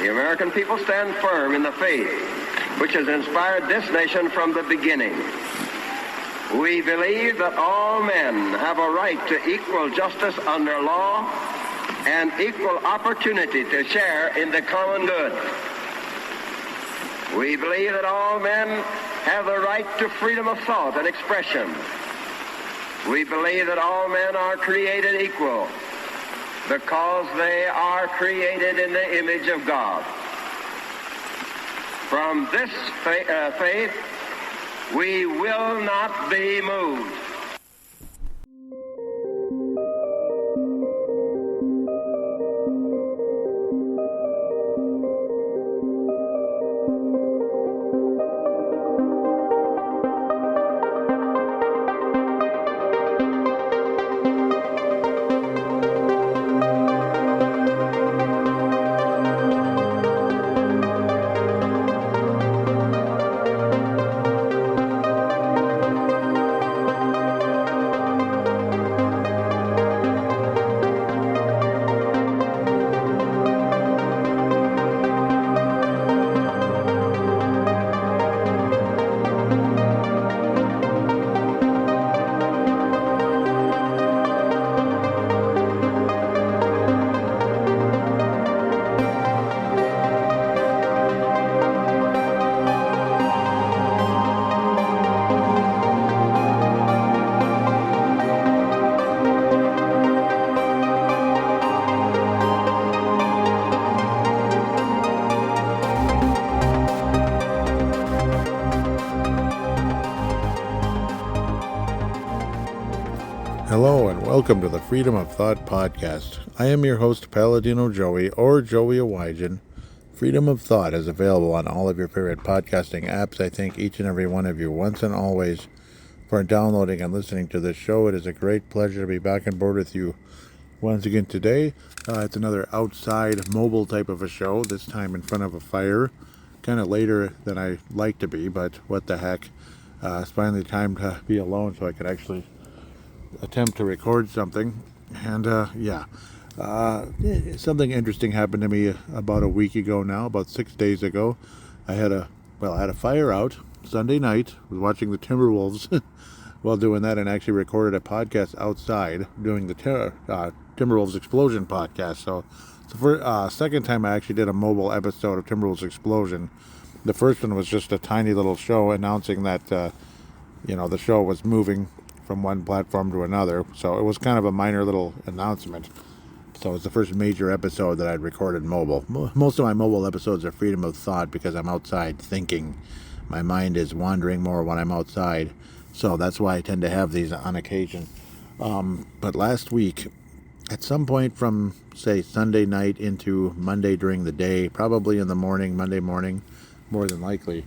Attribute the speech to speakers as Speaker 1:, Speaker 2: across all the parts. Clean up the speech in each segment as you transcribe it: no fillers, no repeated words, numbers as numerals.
Speaker 1: the American people stand firm in the faith which has inspired this nation from the beginning. We believe that all men have a right to equal justice under law and equal opportunity to share in the common good. We believe that all men have the right to freedom of thought and expression. We believe that all men are created equal because they are created in the image of God. From this faith, we will not be moved.
Speaker 2: Hello and welcome to the Freedom of Thought podcast. I am your host, Paladino Joey, or Joey Awajan. Freedom of Thought is available on all of your favorite podcasting apps. I thank each and every one of you once and always for downloading and listening to this show. It is a great pleasure to be back on board with you once again today. It's another outside mobile type of a show, this time in front of a fire. Kind of later than I like to be, but what the heck. It's finally time to be alone so I can actually attempt to record something. And something interesting happened to me about a week ago now, about 6 days ago. I had a fire out Sunday night. Was watching the Timberwolves while doing that, and actually recorded a podcast outside doing the Timberwolves Explosion podcast. So it's the second time I actually did a mobile episode of Timberwolves Explosion. The first one was just a tiny little show announcing that the show was moving from one platform to another, so it was kind of a minor little announcement. So it's the first major episode that I'd recorded mobile. Most of my mobile episodes are freedom of thought because I'm outside thinking. My mind is wandering more when I'm outside, so that's why I tend to have these on occasion. But last week, at some point from, say, Sunday night into Monday during the day, probably in the morning, Monday morning, more than likely,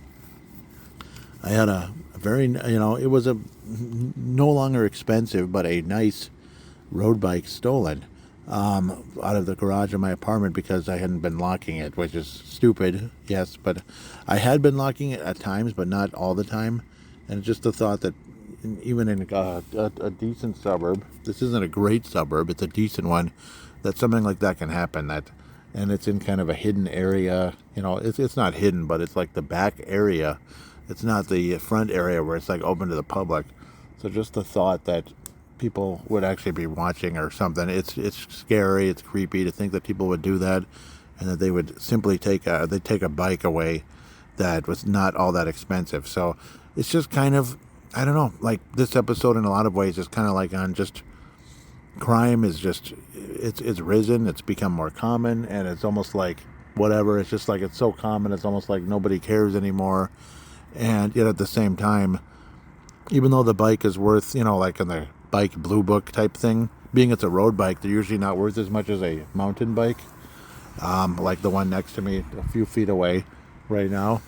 Speaker 2: I had a very, it was a no longer expensive, but a nice road bike stolen out of the garage of my apartment because I hadn't been locking it, which is stupid, yes, but I had been locking it at times, but not all the time. And just the thought that even in a decent suburb, this isn't a great suburb, it's a decent one, that something like that can happen. And it's in kind of a hidden area. It's not hidden, but it's like the back area. It's not the front area where it's like open to the public. So just the thought that people would actually be watching or something, it's scary, it's creepy to think that people would do that, and that they would simply take a bike away that was not all that expensive. So it's just kind of, I don't know, like this episode in a lot of ways is kind of like on just crime is just, it's risen, it's become more common, and it's almost like whatever, it's just like it's so common, it's almost like nobody cares anymore. And yet at the same time, even though the bike is worth, like in the bike blue book type thing, being it's a road bike, they're usually not worth as much as a mountain bike, like the one next to me a few feet away right now.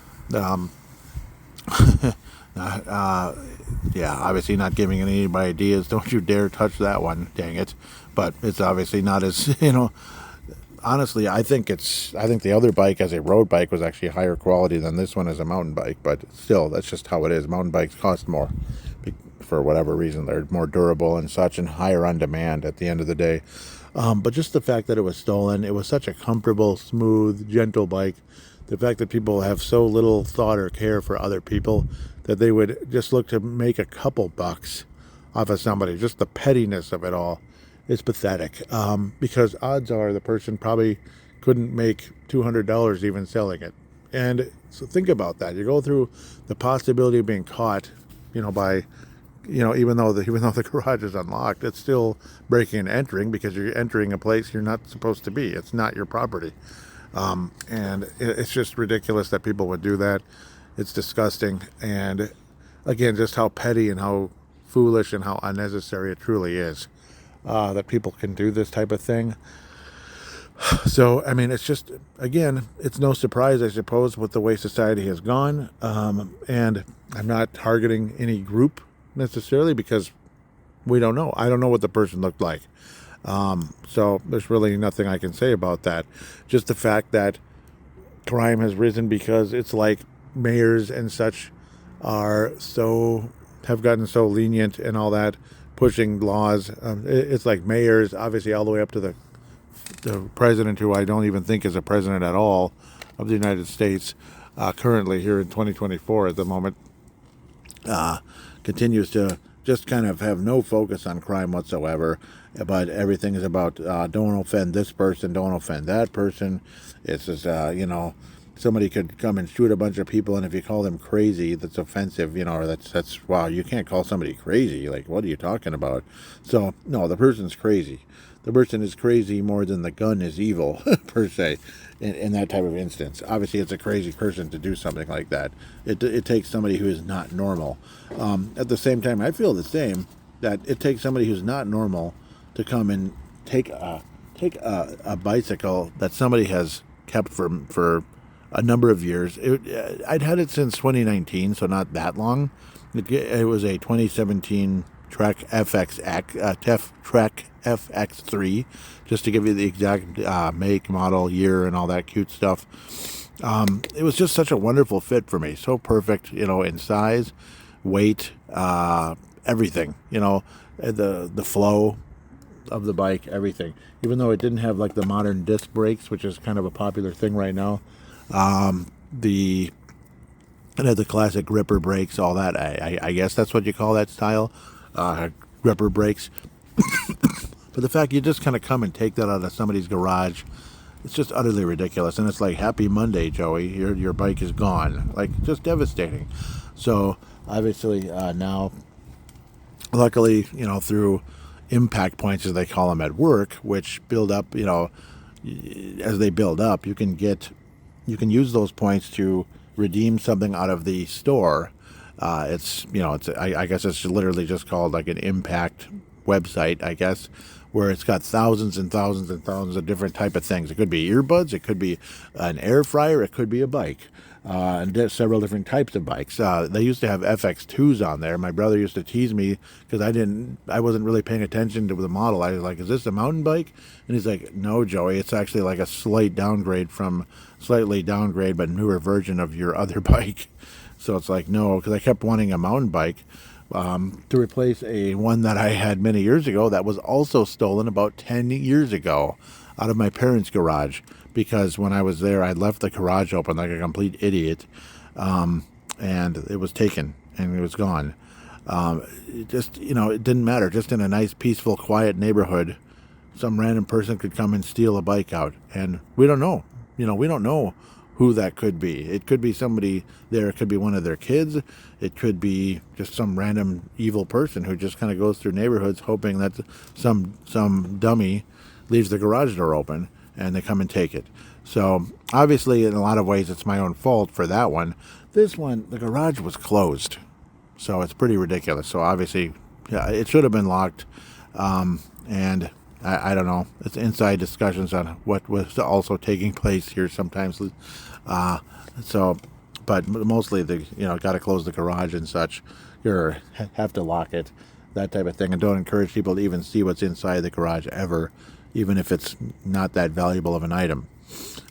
Speaker 2: Obviously not giving anybody ideas. Don't you dare touch that one, dang it. But it's obviously not as, honestly, I think the other bike as a road bike was actually higher quality than this one as a mountain bike, but still, that's just how it is. Mountain bikes cost more for whatever reason. They're more durable and such and higher on demand at the end of the day. But just the fact that it was stolen, it was such a comfortable, smooth, gentle bike. The fact that people have so little thought or care for other people that they would just look to make a couple bucks off of somebody. Just the pettiness of it all is pathetic. Because odds are the person probably couldn't make $200 even selling it. And so think about that. You go through the possibility of being caught, by, even though the garage is unlocked, it's still breaking and entering because you're entering a place you're not supposed to be. It's not your property. And it's just ridiculous that people would do that. It's disgusting. And again, just how petty and how foolish and how unnecessary it truly is, that people can do this type of thing. So, I mean, it's just, again, it's no surprise, I suppose, with the way society has gone. And I'm not targeting any group necessarily because we don't know. I don't know what the person looked like. So there's really nothing I can say about that. Just the fact that crime has risen because it's like mayors and such have gotten so lenient and all that, pushing laws. It's like mayors, obviously, all the way up to the president, who I don't even think is a president at all of the United States, currently here in 2024 at the moment, continues to just kind of have no focus on crime whatsoever. But everything is about don't offend this person, don't offend that person. It's just, somebody could come and shoot a bunch of people, and if you call them crazy, that's offensive, or that's wow, you can't call somebody crazy. Like, what are you talking about? So, no, the person's crazy. The person is crazy more than the gun is evil, per se, in that type of instance. Obviously, it's a crazy person to do something like that. It takes somebody who is not normal. At the same time, I feel the same, that it takes somebody who's not normal to come and take a bicycle that somebody has kept for a number of years. I'd had it since 2019, so not that long. It was a 2017 Trek FX3, just to give you the exact make, model, year, and all that cute stuff. It was just such a wonderful fit for me. So perfect, in size, weight, everything. The flow of the bike, everything. Even though it didn't have like the modern disc brakes, which is kind of a popular thing right now. It had the classic gripper brakes, all that. I guess that's what you call that style, gripper brakes. But the fact you just kind of come and take that out of somebody's garage, it's just utterly ridiculous. And it's like, happy Monday, Joey. Your bike is gone. Like, just devastating. So obviously now, luckily, through impact points, as they call them at work, which build up, as they build up, you can use those points to redeem something out of the store. I guess it's literally just called like an impact website, I guess, where it's got thousands and thousands and thousands of different type of things. It could be earbuds, it could be an air fryer, it could be a bike, and several different types of bikes. They used to have FX2s on there. My brother used to tease me because I wasn't really paying attention to the model. I was like, is this a mountain bike? And he's like, no, Joey, it's actually like a slightly downgrade but newer version of your other bike. So it's like, no, because I kept wanting a mountain bike to replace one that I had many years ago that was also stolen about 10 years ago out of my parents' garage, because when I was there, I left the garage open like a complete idiot, and it was taken and it was gone. It didn't matter. Just in a nice, peaceful, quiet neighborhood, some random person could come and steal a bike out, and we don't know. We don't know who that could be. It could be somebody there. It could be one of their kids. It could be just some random evil person who just kind of goes through neighborhoods hoping that some dummy leaves the garage door open and they come and take it. So obviously, in a lot of ways, it's my own fault for that one. This one, the garage was closed, so it's pretty ridiculous. So obviously, yeah, it should have been locked, and I don't know. It's inside discussions on what was also taking place here sometimes. But mostly got to close the garage and such. You have to lock it, that type of thing. And don't encourage people to even see what's inside the garage ever, even if it's not that valuable of an item.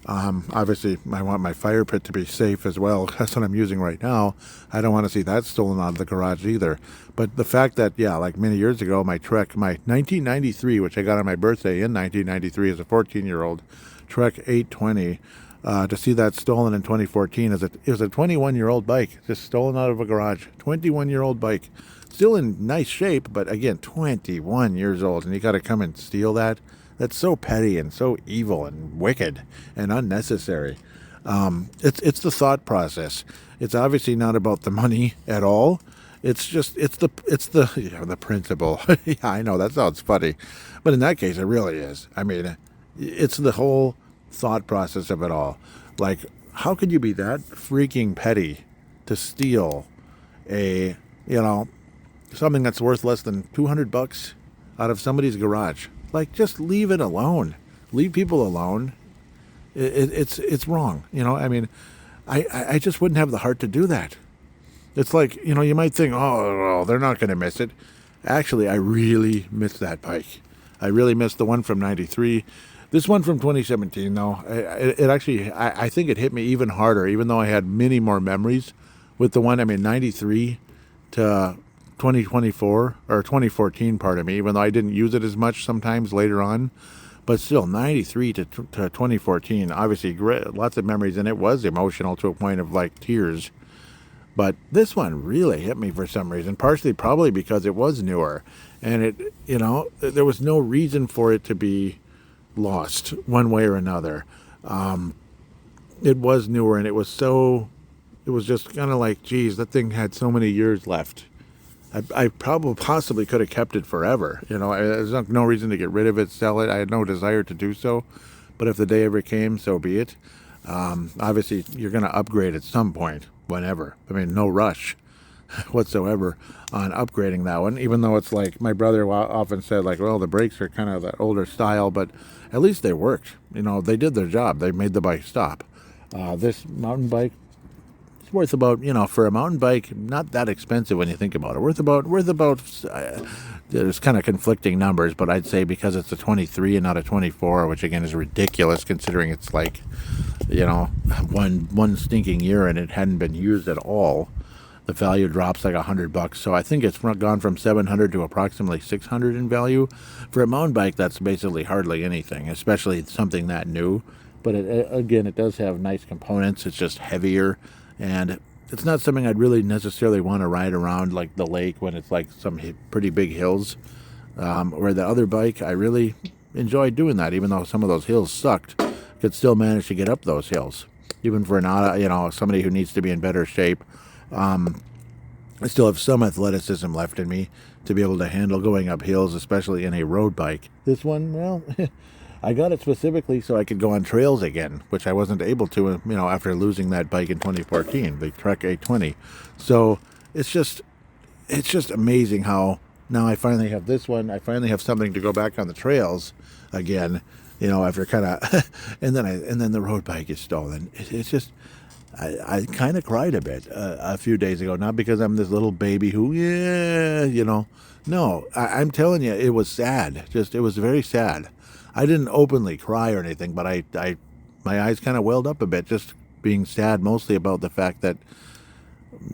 Speaker 2: Obviously, I want my fire pit to be safe as well. That's what I'm using right now. I don't want to see that stolen out of the garage either. But the fact that, yeah, like many years ago, my 1993, which I got on my birthday in 1993 as a 14-year-old, Trek 820, to see that stolen in 2014, it was a 21-year-old bike, just stolen out of a garage. 21-year-old bike. Still in nice shape, but again, 21 years old, and you got to come and steal that? That's so petty and so evil and wicked and unnecessary. It's the thought process. It's obviously not about the money at all. It's the principle. Yeah, I know that sounds funny, but in that case, it really is. I mean, it's the whole thought process of it all. Like, how could you be that freaking petty to steal something that's worth less than $200 out of somebody's garage? Like, just leave it alone. Leave people alone. It's wrong. I mean, I just wouldn't have the heart to do that. It's like, you might think, oh, they're not going to miss it. Actually, I really missed that bike. I really missed the one from 93. This one from 2017, though, it actually, I think it hit me even harder, even though I had many more memories with the one, 93 to 2024 or 2014, pardon me, even though I didn't use it as much sometimes later on. But still, 93 to 2014, obviously lots of memories, and it was emotional to a point of like tears. But this one really hit me for some reason, partially probably because it was newer, and there was no reason for it to be lost one way or another. It was newer, and it was just kind of like, geez, that thing had so many years left. I probably possibly could have kept it forever. There's no reason to get rid of it, sell it. I had no desire to do so. But if the day ever came, so be it. Obviously, you're going to upgrade at some point, whenever. No rush whatsoever on upgrading that one. Even though it's like, my brother often said, like, well, the brakes are kind of that older style, but at least they worked. They did their job. They made the bike stop. This mountain bike, worth about, for a mountain bike, not that expensive when you think about it. Worth about there's kind of conflicting numbers, but I'd say because it's a 23 and not a 24, which again is ridiculous considering it's like, one stinking year and it hadn't been used at all. The value drops like $100. So I think it's gone from 700 to approximately 600 in value. For a mountain bike, that's basically hardly anything, especially something that new. But it does have nice components. It's just heavier. And it's not something I'd really necessarily want to ride around like the lake when it's like some pretty big hills. Where the other bike, I really enjoyed doing that, even though some of those hills sucked. Could still manage to get up those hills, even for somebody who needs to be in better shape. I still have some athleticism left in me to be able to handle going up hills, especially in a road bike. This one, well, I got it specifically so I could go on trails again, which I wasn't able to, after losing that bike in 2014, the Trek 820. So it's just amazing how now I finally have this one. I finally have something to go back on the trails again, after kind of, and then the road bike is stolen. It's just, I kind of cried a bit a few days ago, not because I'm this little baby who, no, I'm telling you, it was sad. It was very sad. I didn't openly cry or anything, but my eyes kind of welled up a bit, just being sad mostly about the fact that,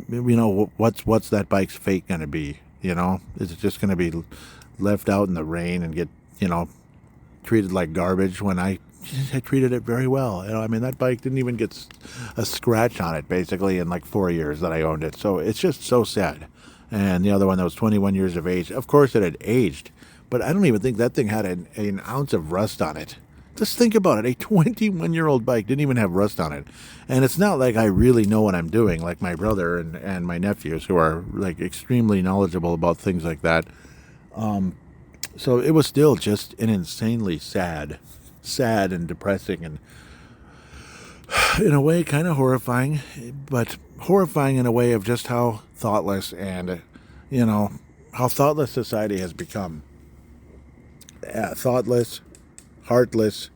Speaker 2: what's that bike's fate going to be? Is it just going to be left out in the rain and get, treated like garbage when I treated it very well? That bike didn't even get a scratch on it basically in like 4 years that I owned it. So it's just so sad. And the other one that was 21 years of age, of course it had aged. But I don't even think that thing had an ounce of rust on it. Just think about it. A 21-year-old bike didn't even have rust on it. And it's not like I really know what I'm doing, like my brother and my nephews, who are like extremely knowledgeable about things like that. So it was still just an insanely sad and depressing and in a way kind of horrifying, but horrifying in a way of just how thoughtless and, how thoughtless society has become. Thoughtless, heartless,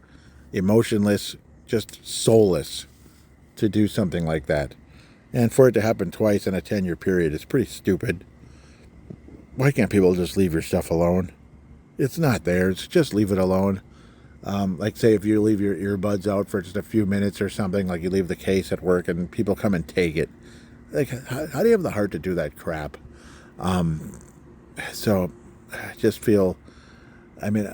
Speaker 2: emotionless, just soulless to do something like that. And for it to happen twice in a 10-year period is pretty stupid. Why can't people just leave your stuff alone? It's not theirs. Just leave it alone. Like say if you leave your earbuds out for just a few minutes or something, like you leave the case at work and people come and take it. Like, how do you have the heart to do that crap? So I just feel, I mean,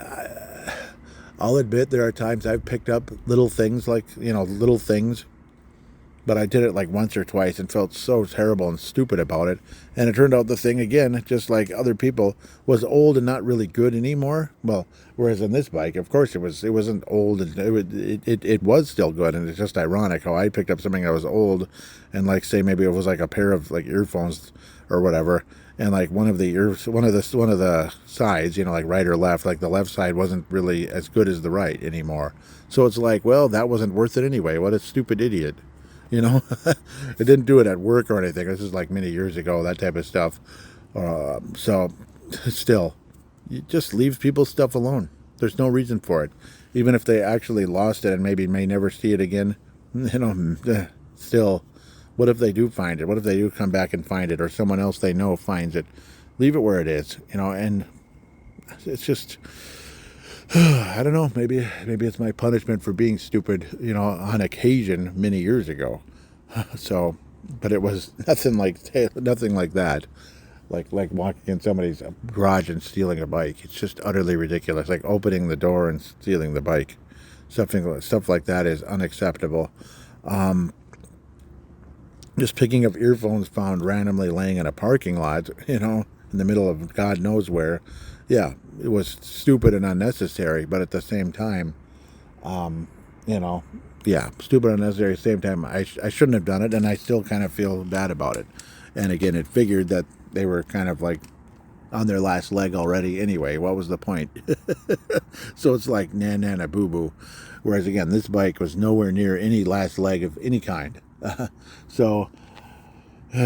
Speaker 2: I'll admit there are times I've picked up little things like, little things, but I did it like once or twice and felt so terrible and stupid about it. And it turned out the thing, again, just like other people, was old and not really good anymore. Well, whereas on this bike, of course, it wasn't old. And it was still good. And it's just ironic how I picked up something that was old, and like say maybe it was like a pair of like earphones or whatever, and like one of the sides, like right or left, like the left side wasn't really as good as the right anymore. So it's like, well, that wasn't worth it anyway. What a stupid idiot. It didn't do it at work or anything. This is like many years ago, that type of stuff. So still, you just leave people's stuff alone. There's no reason for it. Even if they actually lost it and maybe may never see it again, still, what if they do find it? What if they do come back and find it, or someone else they know finds it? Leave it where it is, and it's just, I don't know, maybe it's my punishment for being stupid, on occasion many years ago. So, but it was nothing like that. Like walking in somebody's garage and stealing a bike. It's just utterly ridiculous. Like opening the door and stealing the bike. Stuff like that is unacceptable. Just picking up earphones found randomly laying in a parking lot, in the middle of God knows where. Yeah, it was stupid and unnecessary, but at the same time, stupid and unnecessary at the same time. I shouldn't have done it, and I still kind of feel bad about it. And again, it figured that they were kind of like on their last leg already anyway. What was the point? So it's like, na boo-boo. Whereas again, this bike was nowhere near any last leg of any kind. So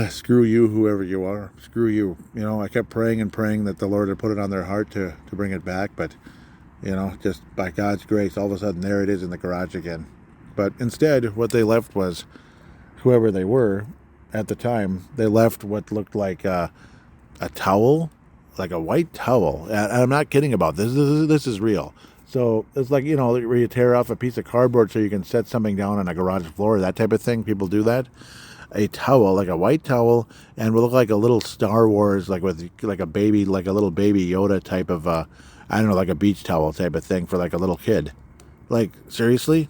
Speaker 2: screw you, whoever you are. Screw you. I kept praying and praying that the Lord had put it on their heart to bring it back. But, just by God's grace, all of a sudden there it is in the garage again. But instead, what they left was, whoever they were at the time, they left what looked like a towel, like a white towel. And I'm not kidding about this. This is real. So it's like, where you tear off a piece of cardboard so you can set something down on a garage floor, that type of thing. People do that. A towel, like a white towel, and will look like a little Star Wars, like with like a baby, like a little baby Yoda type of, like a beach towel type of thing for like a little kid. Like, seriously?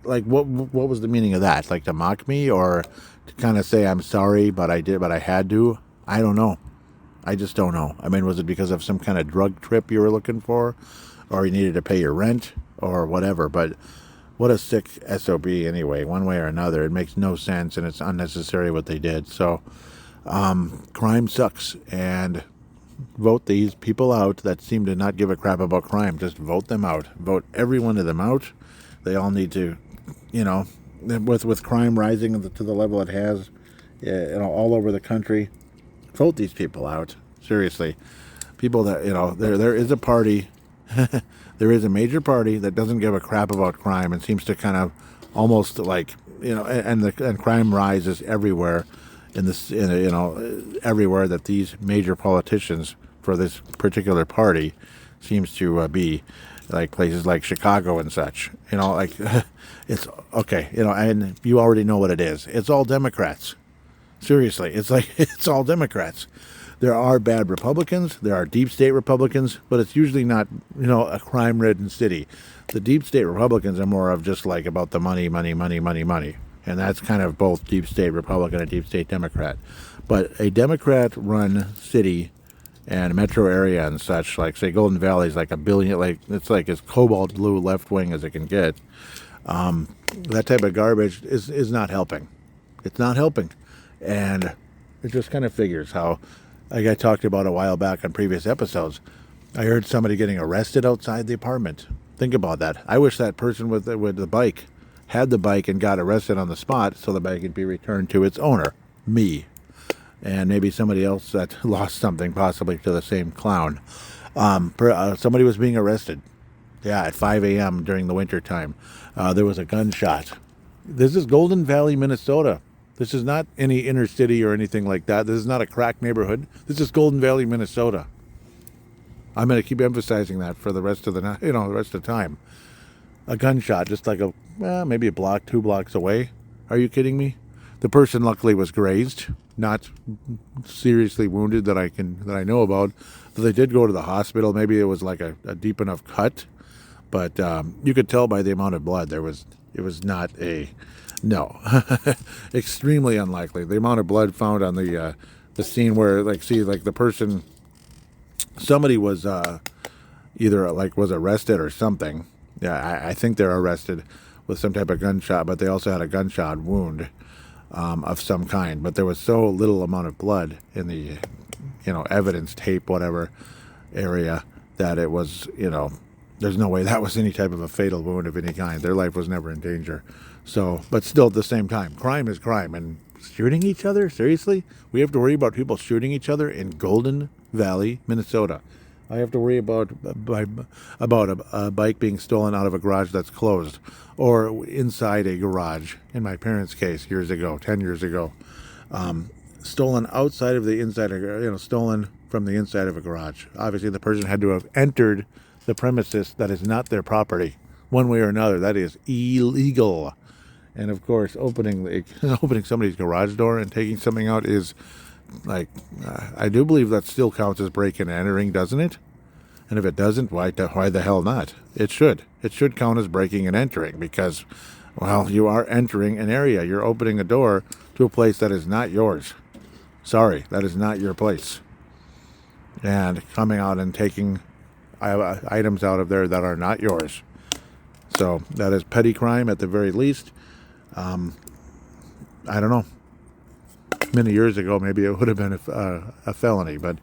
Speaker 2: Like, what was the meaning of that? Like to mock me, or to kind of say I'm sorry, but I had to? I don't know. I just don't know. I mean, was it because of some kind of drug trip you were looking for? Or you needed to pay your rent, or whatever. But what a sick SOB anyway, one way or another. It makes no sense, and it's unnecessary what they did. So crime sucks, and vote these people out that seem to not give a crap about crime. Just vote them out. Vote every one of them out. They all need to, with crime rising to the level it has, all over the country, vote these people out. Seriously. People that, there is a party. There is a major party that doesn't give a crap about crime and seems to kind of almost like, and crime rises everywhere everywhere that these major politicians for this particular party seems to be, like places like Chicago and such, it's okay, and you already know what it is. It's all Democrats. Seriously, it's like, it's all Democrats. There are bad Republicans, there are deep state Republicans, but it's usually not, a crime-ridden city. The deep state Republicans are more of just like about the money. And that's kind of both deep state Republican and deep state Democrat. But a Democrat-run city and metro area and such, like say Golden Valley is like a billion, like it's like as cobalt blue left wing as it can get. That type of garbage is not helping. It's not helping. And it just kind of figures how, like I talked about a while back on previous episodes, I heard somebody getting arrested outside the apartment. Think about that. I wish that person with the bike had the bike and got arrested on the spot so the bike could be returned to its owner, me, and maybe somebody else that lost something, possibly to the same clown. Somebody was being arrested, at 5 a.m. during the winter time. There was a gunshot. This is Golden Valley, Minnesota. This is not any inner city or anything like that. This is not a crack neighborhood. This is Golden Valley, Minnesota. I'm going to keep emphasizing that for the rest of the rest of the time. a gunshot, just like maybe a block, 2 blocks away. Are you kidding me? The person luckily was grazed, not seriously wounded that I know about. But they did go to the hospital. Maybe it was like a deep enough cut, but you could tell by the amount of blood it was not no, extremely unlikely. The amount of blood found on the scene where the person, somebody was either was arrested or something. Yeah, I think they're arrested with some type of gunshot, but they also had a gunshot wound of some kind. But there was so little amount of blood in the, evidence tape, whatever area, that it was, there's no way that was any type of a fatal wound of any kind. Their life was never in danger. So, but still at the same time, crime is crime. And shooting each other? Seriously? We have to worry about people shooting each other in Golden Valley, Minnesota. I have to worry about a bike being stolen out of a garage that's closed, or inside a garage, in my parents' case, 10 years ago. Stolen outside of the inside, stolen from the inside of a garage. Obviously, the person had to have entered the premises that is not their property, one way or another. That is illegal. And of course, opening somebody's garage door and taking something out is I do believe that still counts as breaking and entering, doesn't it? And if it doesn't, why the hell not? It should. It should count as breaking and entering because, well, you are entering an area. You're opening a door to a place that is not yours. Sorry, that is not your place. And coming out and taking items out of there that are not yours. So that is petty crime at the very least. I don't know. Many years ago, maybe it would have been a felony, but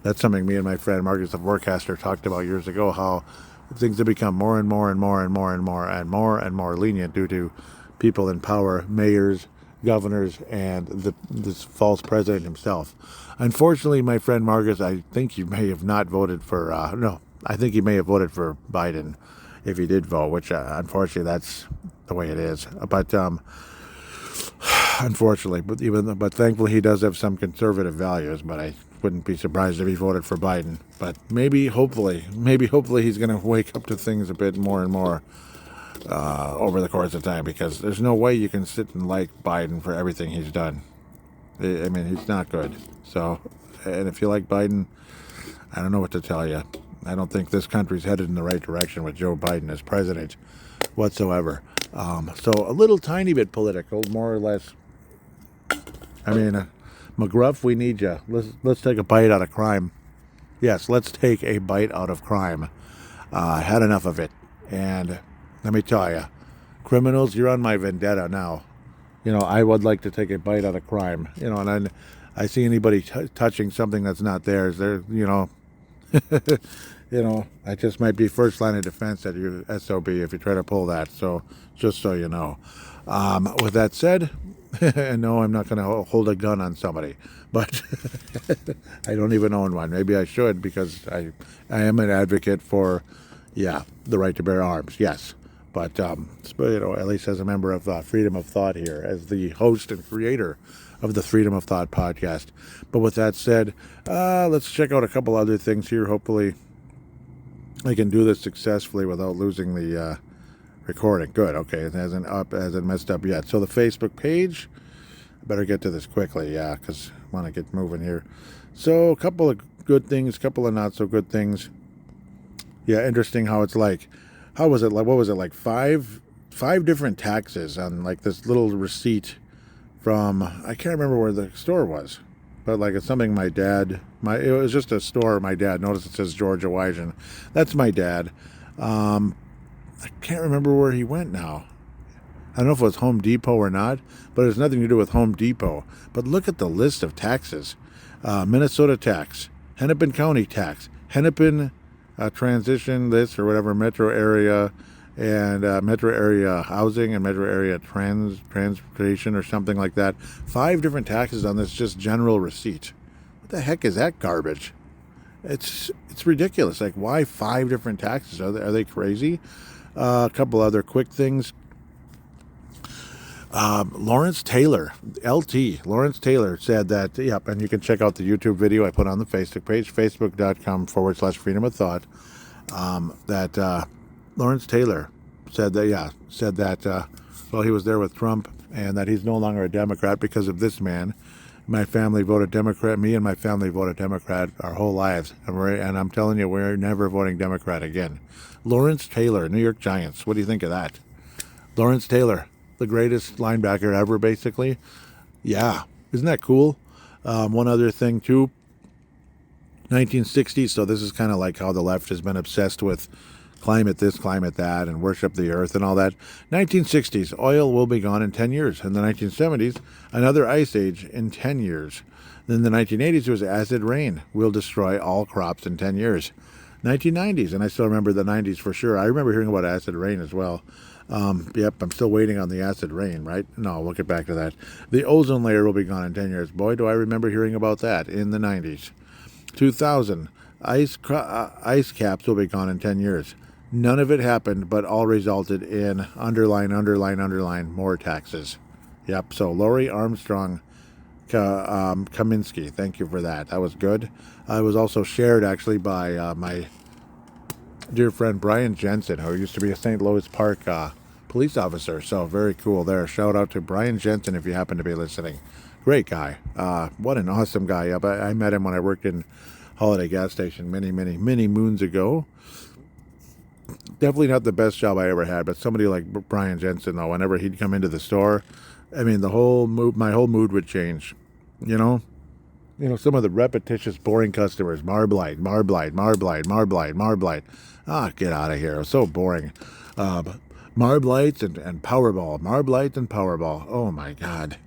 Speaker 2: that's something me and my friend Marcus the Forecaster talked about years ago, how things have become more and more and more and more and more and more and more lenient due to people in power, mayors, governors, and this false president himself. Unfortunately, my friend Marcus, I think he may have not voted for, I think he may have voted for Biden if he did vote, which unfortunately that's the way it is. But unfortunately, but thankfully he does have some conservative values. But I wouldn't be surprised if he voted for Biden. But hopefully he's going to wake up to things a bit more and more over the course of time, because there's no way you can sit and like Biden for everything he's done. I mean, he's not good. So, and if you like Biden, I don't know what to tell you. I don't think this country's headed in the right direction with Joe Biden as president whatsoever. So a little tiny bit political, more or less. I mean, McGruff, we need you. Let's take a bite out of crime. Yes, let's take a bite out of crime. Had enough of it. And let me tell you, criminals, you're on my vendetta now. I would like to take a bite out of crime. And I see anybody touching something that's not theirs. They're, I just might be first line of defense at your SOB if you try to pull that. So just so you know. With that said, no, I'm not going to hold a gun on somebody, but I don't even own one. Maybe I should, because I am an advocate for, the right to bear arms. Yes. But, at least as a member of Freedom of Thought here, as the host and creator of the Freedom of Thought podcast. But with that said, let's check out a couple other things here. Hopefully I can do this successfully without losing the recording. Good. Okay. It hasn't messed up yet. So the Facebook page, I better get to this quickly. Yeah, because I want to get moving here. So a couple of good things, couple of not so good things. Yeah, interesting how it's like, how was it like, what was it like, five different taxes on like this little receipt from, I can't remember where the store was, but like it's something it was just a store my dad, notice it says Georgia Wygen. That's my dad. I can't remember where he went now. I don't know if it was Home Depot or not, but it has nothing to do with Home Depot. But look at the list of taxes. Minnesota tax, Hennepin County tax, Hennepin transition this or whatever, metro area, and metro area housing and metro area transportation or something like that. 5 different taxes on this just general receipt. What the heck is that garbage? It's ridiculous. Like, why 5 different taxes? Are they crazy? A couple other quick things. Lawrence Taylor, LT, Lawrence Taylor said that, yep, and you can check out the YouTube video I put on the Facebook page, facebook.com/freedom of thought, that Lawrence Taylor said that well, he was there with Trump, and that he's no longer a Democrat because of this man. My family voted Democrat. Me and my family voted Democrat our whole lives, and I'm telling you, we're never voting Democrat again. Lawrence Taylor, New York Giants. What do you think of that? Lawrence Taylor, the greatest linebacker ever, basically. Yeah, isn't that cool? One other thing too. 1960s. So this is kind of like how the left has been obsessed with climate this, climate that, and worship the earth and all that. 1960s, oil will be gone in 10 years. In the 1970s, another ice age in 10 years. Then the 1980s was acid rain will destroy all crops in 10 years. 1990s, and I still remember the 90s for sure. I remember hearing about acid rain as well. Yep, I'm still waiting on the acid rain, right? No, we'll get back to that. The ozone layer will be gone in 10 years. Boy, do I remember hearing about that in the 90s. 2000, ice caps will be gone in 10 years. None of it happened, but all resulted in underline, more taxes. Yep, so Lori Armstrong Kaminsky, thank you for that. That was good. I was also shared, actually, by my dear friend Brian Jensen, who used to be a St. Louis Park police officer. So very cool there. Shout out to Brian Jensen if you happen to be listening. Great guy. What an awesome guy. I met him when I worked in Holiday gas station many moons ago. Definitely not the best job I ever had, but somebody like Brian Jensen, though, whenever he'd come into the store, I mean, my whole mood would change. You know, some of the repetitious, boring customers, Marblite. Ah, get out of here. It was so boring. Marblites and Powerball. Marblites and Powerball. Oh, my God.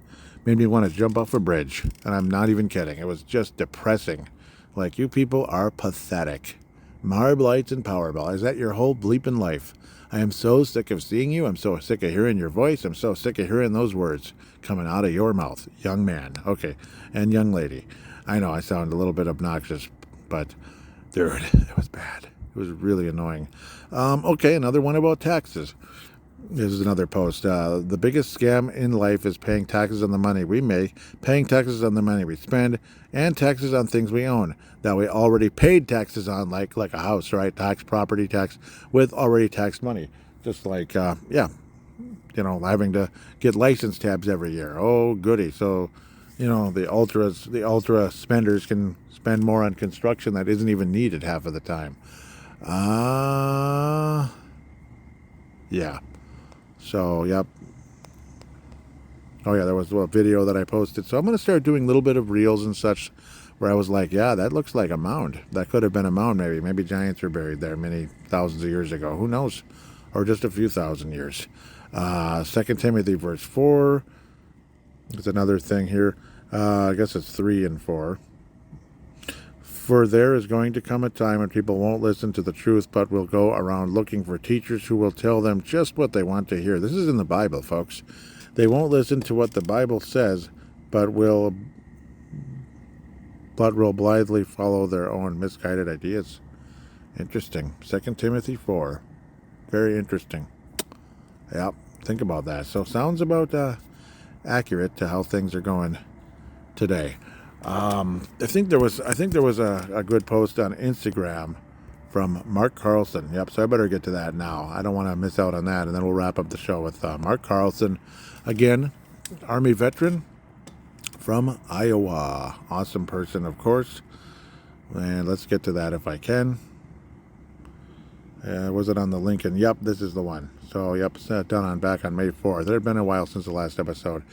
Speaker 2: Made me want to jump off a bridge. And I'm not even kidding. It was just depressing. Like, you people are pathetic. Marblites and Powerball. Is that your whole bleeping life? I am so sick of seeing you. I'm so sick of hearing your voice. I'm so sick of hearing those words coming out of your mouth. Young man. Okay. And young lady. I know I sound a little bit obnoxious, but dude, it was bad. It was really annoying. Okay, another one about taxes. This is another post. The biggest scam in life is paying taxes on the money we make, paying taxes on the money we spend, and taxes on things we own that we already paid taxes on, like a house, right? Tax, property tax, with already taxed money. Just like, having to get license tabs every year. Oh, goody. So, the ultra spenders can spend more on construction that isn't even needed half of the time. Yeah. So, yep. Oh, yeah, there was a video that I posted. So I'm going to start doing a little bit of reels and such where I was like, yeah, that looks like a mound. That could have been a mound, maybe. Maybe giants were buried there many thousands of years ago. Who knows? Or just a few thousand years. 2 Timothy verse 4. There's another thing here. I guess it's 3 and 4. For there is going to come a time when people won't listen to the truth, but will go around looking for teachers who will tell them just what they want to hear. This is in the Bible, folks. They won't listen to what the Bible says, but will blithely follow their own misguided ideas. Interesting. 2 Timothy 4. Very interesting. Yep. Think about that. So sounds about accurate to how things are going today. I think there was a good post on Instagram from Mark Carlson. Yep, so I better get to that now. I don't want to miss out on that, and then we'll wrap up the show with Mark Carlson. Again, Army veteran from Iowa. Awesome person, of course. And let's get to that if I can. Was it on the Lincoln? Yep, this is the one. So, yep, done back on May 4th. It had been a while since the last episode.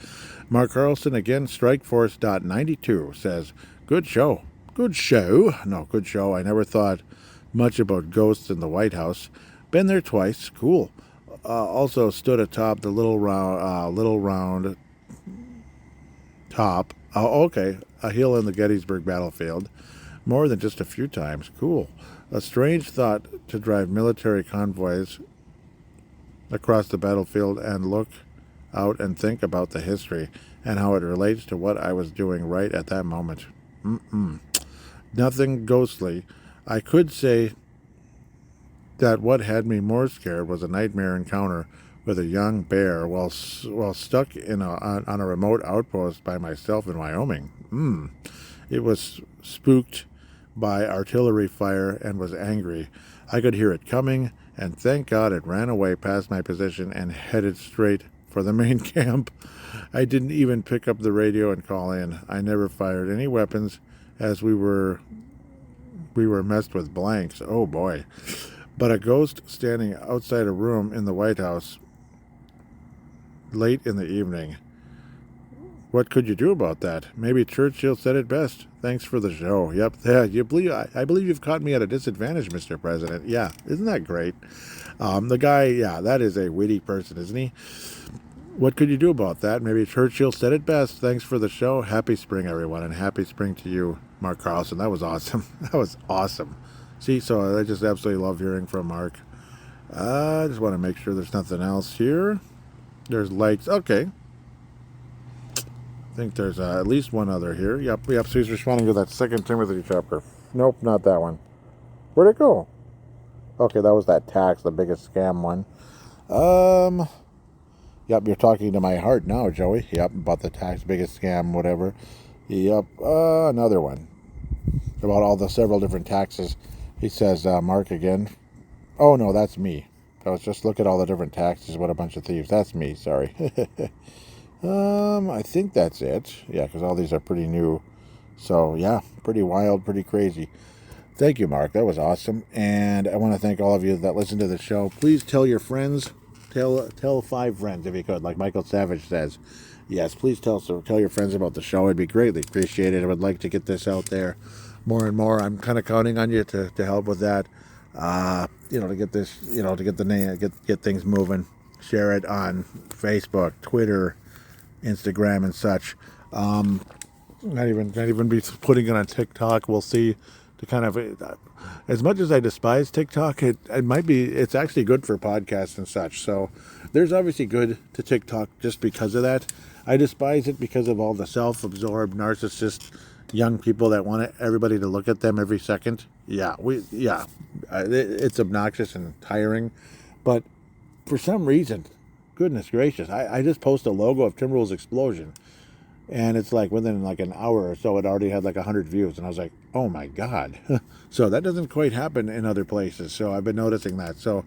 Speaker 2: Mark Carlson, again, Strikeforce.92 says, good show. Good show. No, good show. I never thought much about ghosts in the White House. Been there twice. Cool. Also stood atop the little round top. Oh, okay. A hill in the Gettysburg battlefield. More than just a few times. Cool. A strange thought to drive military convoys across the battlefield and look out and think about the history and how it relates to what I was doing right at that moment. Nothing ghostly. I could say that what had me more scared was a nightmare encounter with a young bear while stuck on a remote outpost by myself in Wyoming. It was spooked by artillery fire and was angry. I could hear it coming and thank God it ran away past my position and headed straight for the main camp. I didn't even pick up the radio and call in. I never fired any weapons as we were messed with blanks. Oh boy. But a ghost standing outside a room in the White House late in the evening. What could you do about that? Maybe Churchill said it best. Thanks for the show. Yep. Yeah, I believe you've caught me at a disadvantage, Mr. President. Yeah, isn't that great? The guy, yeah, that is a witty person, isn't he? What could you do about that? Maybe Churchill said it best. Thanks for the show. Happy spring, everyone, and happy spring to you, Mark Carlson. That was awesome. That was awesome. See, so I just absolutely love hearing from Mark. I just want to make sure there's nothing else here. There's lights. Okay. I think there's at least one other here. Yep. So he's responding to that 2 Timothy chapter. Nope, not that one. Where'd it go? Okay, that was that tax, the biggest scam one. Yep, you're talking to my heart now, Joey. Yep, about the tax, biggest scam, whatever. Yep, another one. About all the several different taxes. He says, Mark again. Oh, no, that's me. I was just look at all the different taxes. What a bunch of thieves. That's me, sorry. I think that's it. Yeah, because all these are pretty new. So, yeah, pretty wild, pretty crazy. Thank you, Mark. That was awesome. And I want to thank all of you that listen to the show. Please tell your friends. Tell 5 friends if you could, like Michael Savage says. Yes, please tell your friends about the show. It'd be greatly appreciated. I would like to get this out there more and more. I'm kind of counting on you to help with that. To get this, to get the name, get things moving. Share it on Facebook, Twitter, Instagram, and such. Not even be putting it on TikTok. We'll see. To kind of, as much as I despise TikTok, it's actually good for podcasts and such. So there's obviously good to TikTok just because of that. I despise it because of all the self-absorbed narcissist young people that want everybody to look at them every second. It's obnoxious and tiring. But for some reason, goodness gracious, I just post a logo of Timberwolves Explosion. And it's like within like an hour or so, it already had like 100 views. And I was like, oh my God. So that doesn't quite happen in other places. So I've been noticing that. So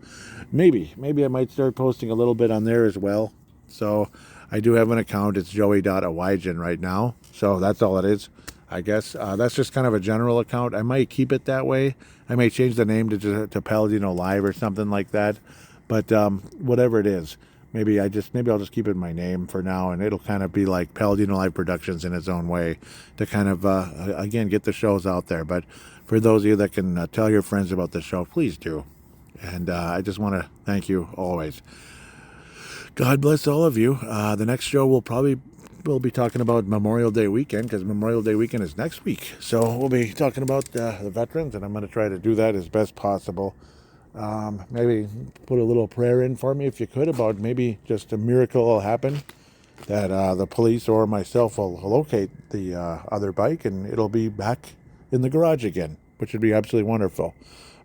Speaker 2: maybe I might start posting a little bit on there as well. So I do have an account. It's joey.awijan right now. So that's all it is, I guess. That's just kind of a general account. I might keep it that way. I may change the name to paladinolive or something like that. But whatever it is. Maybe I'll just keep it my name for now, and it'll kind of be like paladinolive Productions in its own way to kind of, again, get the shows out there. But for those of you that can tell your friends about the show, please do. And I just want to thank you always. God bless all of you. The next show we'll be talking about Memorial Day weekend, because Memorial Day weekend is next week. So we'll be talking about the veterans, and I'm going to try to do that as best possible. Maybe put a little prayer in for me if you could about maybe just a miracle will happen that the police or myself will locate the other bike and it'll be back in the garage again, which would be absolutely wonderful.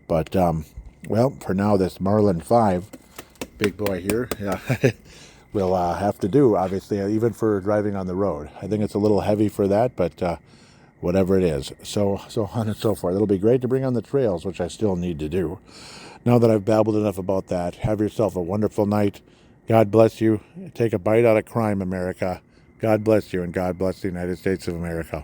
Speaker 2: But for now, this Marlin 5 big boy here will have to do, obviously, even for driving on the road. I think it's a little heavy for that, but whatever it is, so on and so forth. It'll be great to bring on the trails, which I still need to do. Now that I've babbled enough about that, have yourself a wonderful night. God bless you. Take a bite out of crime, America. God bless you, and God bless the United States of America.